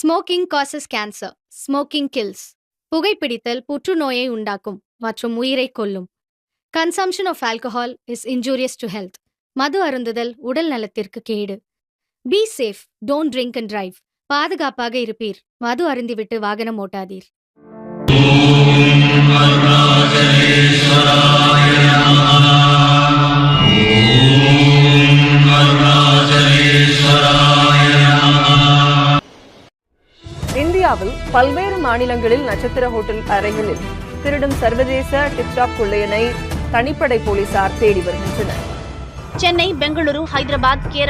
Smoking causes cancer. Smoking kills. புகைப்பிடித்தல் புற்றுநோயை உண்டாக்கும் மற்றும் உயிரை கொல்லும். Consumption of alcohol is injurious to health. மது அருந்துதல் உடல் நலத்திற்கு கேடு. Be safe, don't drink and drive. பாதுகாப்பாக இருப்பீர். மது அருந்திவிட்டு வாகனம் ஓட்டாதீர். இந்தியாவில் பல்வேறு மாநிலங்களில் நட்சத்திர ஹோட்டல் அறைகளில் திருடும் சர்வதேச டிக்டாக் கொள்ளையனை தனிப்படை போலீசார் தேடி வருகின்றனர். சென்னை, பெங்களூரு, ஹைதராபாத், கேரளா